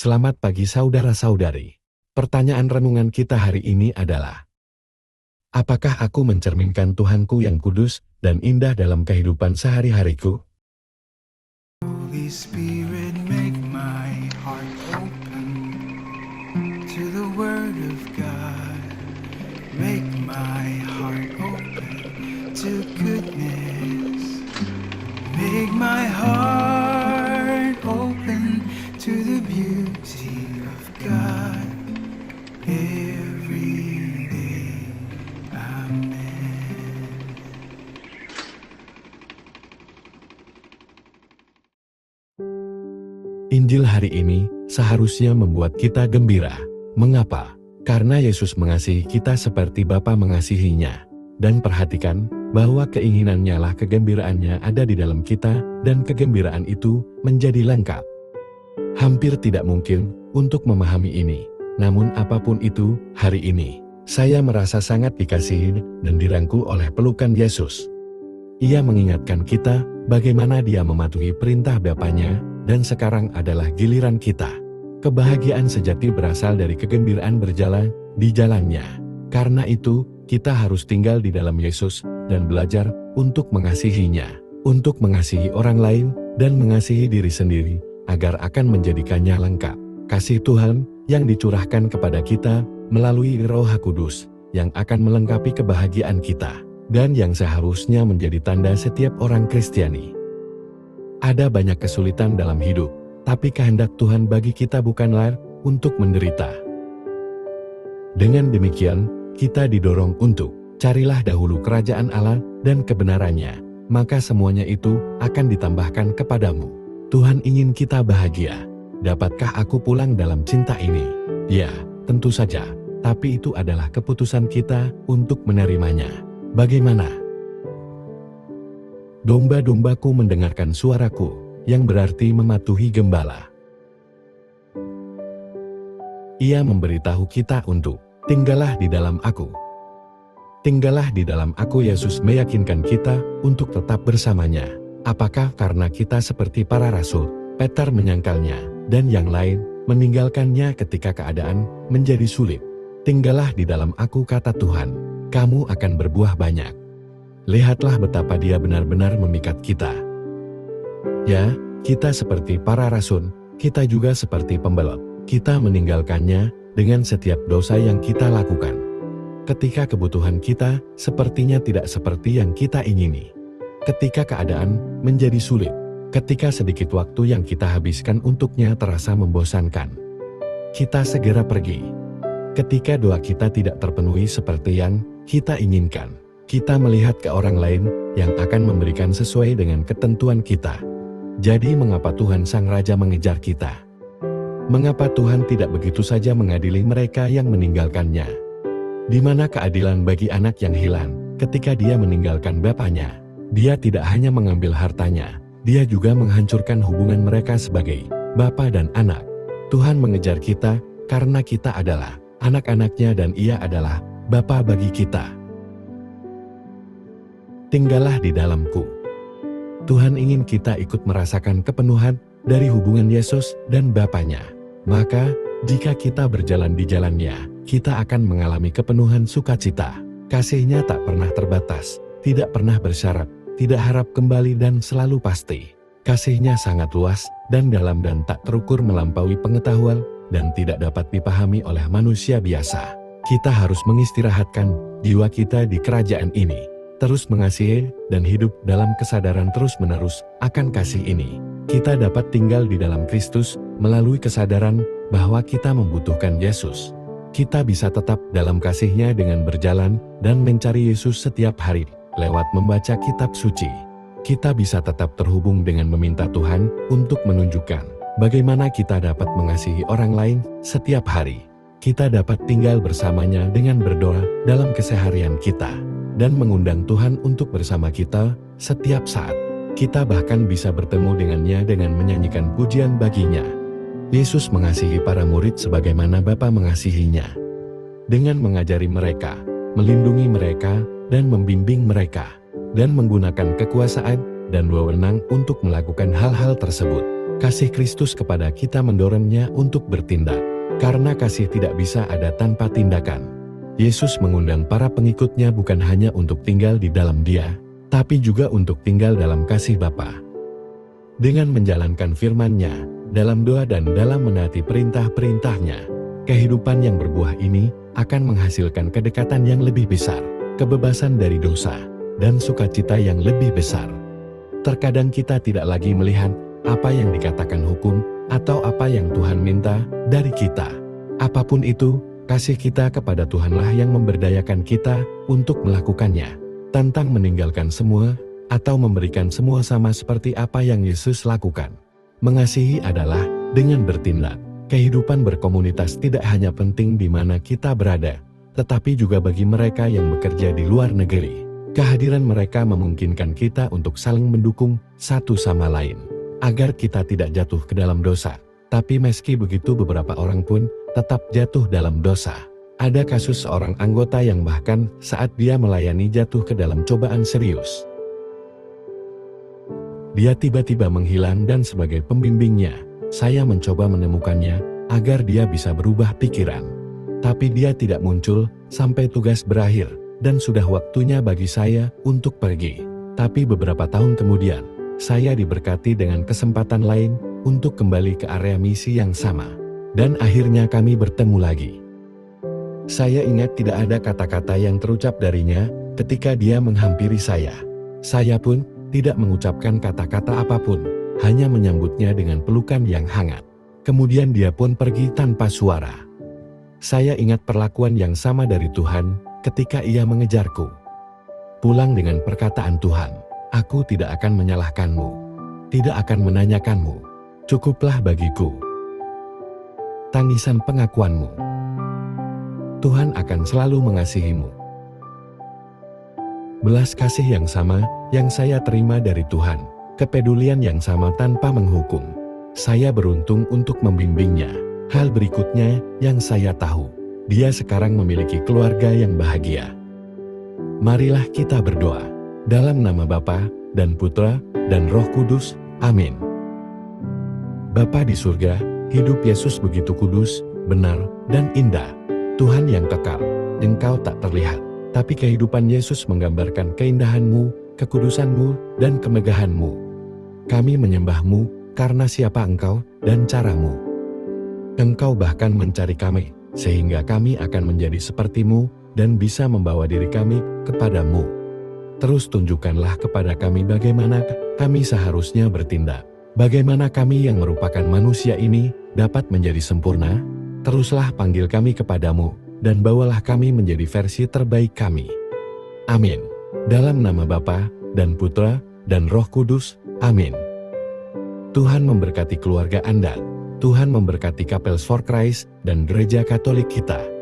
Selamat pagi saudara-saudari. Pertanyaan renungan kita hari ini adalah, apakah aku mencerminkan Tuhanku yang kudus dan indah dalam kehidupan sehari-hariku? Holy Spirit, make my heart open to the Word of God. Make my heart open to goodness. Make my heart open to the beauty of God every day. Amen. Injil hari ini seharusnya membuat kita gembira. Mengapa? Karena Yesus mengasihi kita seperti Bapa mengasihinya. Dan perhatikan bahwa keinginannya lah kegembiraannya ada di dalam kita dan kegembiraan itu menjadi lengkap. Hampir tidak mungkin untuk memahami ini. Namun apapun itu, hari ini saya merasa sangat dikasihi dan dirangkul oleh pelukan Yesus. Ia mengingatkan kita bagaimana Dia mematuhi perintah Bapanya, dan sekarang adalah giliran kita. Kebahagiaan sejati berasal dari kegembiraan berjalan di jalannya. Karena itu, kita harus tinggal di dalam Yesus dan belajar untuk mengasihinya, untuk mengasihi orang lain dan mengasihi diri sendiri, agar akan menjadikannya lengkap. Kasih Tuhan yang dicurahkan kepada kita melalui Roh Kudus yang akan melengkapi kebahagiaan kita, dan yang seharusnya menjadi tanda setiap orang Kristiani. Ada banyak kesulitan dalam hidup, tapi kehendak Tuhan bagi kita bukanlah untuk menderita. Dengan demikian, kita didorong untuk carilah dahulu kerajaan Allah dan kebenarannya, maka semuanya itu akan ditambahkan kepadamu. Tuhan ingin kita bahagia. Dapatkah aku pulang dalam cinta ini? Ya, tentu saja, tapi itu adalah keputusan kita untuk menerimanya. Bagaimana? Domba-dombaku mendengarkan suaraku, yang berarti mematuhi gembala. Ia memberitahu kita untuk tinggallah di dalam aku. Tinggallah di dalam aku. Yesus meyakinkan kita untuk tetap bersamanya. Apakah karena kita seperti para rasul, Peter menyangkalnya, dan yang lain meninggalkannya ketika keadaan menjadi sulit? Tinggallah di dalam aku, kata Tuhan, kamu akan berbuah banyak. Lihatlah betapa Dia benar-benar memikat kita. Ya, kita seperti para rasul, kita juga seperti pembelot. Kita meninggalkannya dengan setiap dosa yang kita lakukan. Ketika kebutuhan kita sepertinya tidak seperti yang kita ingini. Ketika keadaan menjadi sulit. Ketika sedikit waktu yang kita habiskan untuknya terasa membosankan. Kita segera pergi. Ketika doa kita tidak terpenuhi seperti yang kita inginkan. Kita melihat ke orang lain yang akan memberikan sesuai dengan ketentuan kita. Jadi mengapa Tuhan Sang Raja mengejar kita? Mengapa Tuhan tidak begitu saja mengadili mereka yang meninggalkannya? Di mana keadilan bagi anak yang hilang ketika dia meninggalkan bapaknya? Dia tidak hanya mengambil hartanya, dia juga menghancurkan hubungan mereka sebagai bapa dan anak. Tuhan mengejar kita karena kita adalah anak-anaknya dan Ia adalah Bapa bagi kita. Tinggallah di dalamku. Tuhan ingin kita ikut merasakan kepenuhan dari hubungan Yesus dan Bapanya. Maka, jika kita berjalan di jalannya, kita akan mengalami kepenuhan sukacita. Kasih-Nya tak pernah terbatas, tidak pernah bersyarat, tidak harap kembali dan selalu pasti. Kasih-Nya sangat luas dan dalam dan tak terukur melampaui pengetahuan dan tidak dapat dipahami oleh manusia biasa. Kita harus mengistirahatkan jiwa kita di kerajaan ini. Terus mengasihi dan hidup dalam kesadaran terus-menerus akan kasih ini. Kita dapat tinggal di dalam Kristus melalui kesadaran bahwa kita membutuhkan Yesus. Kita bisa tetap dalam kasih-Nya dengan berjalan dan mencari Yesus setiap hari lewat membaca kitab suci. Kita bisa tetap terhubung dengan meminta Tuhan untuk menunjukkan bagaimana kita dapat mengasihi orang lain setiap hari. Kita dapat tinggal bersamanya dengan berdoa dalam keseharian kita dan mengundang Tuhan untuk bersama kita setiap saat. Kita bahkan bisa bertemu dengannya dengan menyanyikan pujian baginya. Yesus mengasihi para murid sebagaimana Bapa mengasihinya. Dengan mengajari mereka, melindungi mereka, dan membimbing mereka. Dan menggunakan kekuasaan dan wewenang untuk melakukan hal-hal tersebut. Kasih Kristus kepada kita mendorongnya untuk bertindak. Karena kasih tidak bisa ada tanpa tindakan. Yesus mengundang para pengikutnya bukan hanya untuk tinggal di dalam Dia, tapi juga untuk tinggal dalam kasih Bapa. Dengan menjalankan firman-Nya, dalam doa dan dalam menaati perintah-perintah-Nya, kehidupan yang berbuah ini akan menghasilkan kedekatan yang lebih besar, kebebasan dari dosa, dan sukacita yang lebih besar. Terkadang kita tidak lagi melihat apa yang dikatakan hukum, atau apa yang Tuhan minta dari kita. Apapun itu, kasih kita kepada Tuhanlah yang memberdayakan kita untuk melakukannya. Tentang meninggalkan semua, atau memberikan semua sama seperti apa yang Yesus lakukan. Mengasihi adalah dengan bertindak. Kehidupan berkomunitas tidak hanya penting di mana kita berada, tetapi juga bagi mereka yang bekerja di luar negeri. Kehadiran mereka memungkinkan kita untuk saling mendukung satu sama lain, agar kita tidak jatuh ke dalam dosa. Tapi meski begitu beberapa orang pun tetap jatuh dalam dosa. Ada kasus seorang anggota yang bahkan saat dia melayani jatuh ke dalam cobaan serius. Dia tiba-tiba menghilang dan sebagai pembimbingnya, saya mencoba menemukannya agar dia bisa berubah pikiran. Tapi dia tidak muncul sampai tugas berakhir dan sudah waktunya bagi saya untuk pergi. Tapi beberapa tahun kemudian, saya diberkati dengan kesempatan lain untuk kembali ke area misi yang sama. Dan akhirnya kami bertemu lagi. Saya ingat tidak ada kata-kata yang terucap darinya ketika dia menghampiri saya. Saya pun tidak mengucapkan kata-kata apapun, hanya menyambutnya dengan pelukan yang hangat. Kemudian dia pun pergi tanpa suara. Saya ingat perlakuan yang sama dari Tuhan ketika ia mengejarku. Pulang dengan perkataan Tuhan, "Aku tidak akan menyalahkanmu, tidak akan menanyakanmu, cukuplah bagiku tangisan pengakuanmu. Tuhan akan selalu mengasihimu." Belas kasih yang sama yang saya terima dari Tuhan, kepedulian yang sama tanpa menghukum. Saya beruntung untuk membimbingnya. Hal berikutnya yang saya tahu, dia sekarang memiliki keluarga yang bahagia. Marilah kita berdoa. Dalam nama Bapa, dan Putra, dan Roh Kudus. Amin. Bapa di surga, hidup Yesus begitu kudus, benar, dan indah. Tuhan yang kekal, Engkau tak terlihat, tapi kehidupan Yesus menggambarkan keindahan-Mu, kekudusan-Mu, dan kemegahan-Mu. Kami menyembah-Mu karena siapa Engkau dan cara-Mu. Engkau bahkan mencari kami, sehingga kami akan menjadi seperti-Mu dan bisa membawa diri kami kepada-Mu. Terus tunjukkanlah kepada kami bagaimana kami seharusnya bertindak. Bagaimana kami yang merupakan manusia ini dapat menjadi sempurna. Teruslah panggil kami kepadamu, dan bawalah kami menjadi versi terbaik kami. Amin. Dalam nama Bapa, dan Putra, dan Roh Kudus. Amin. Tuhan memberkati keluarga Anda. Tuhan memberkati Kapels for Christ dan Gereja Katolik kita.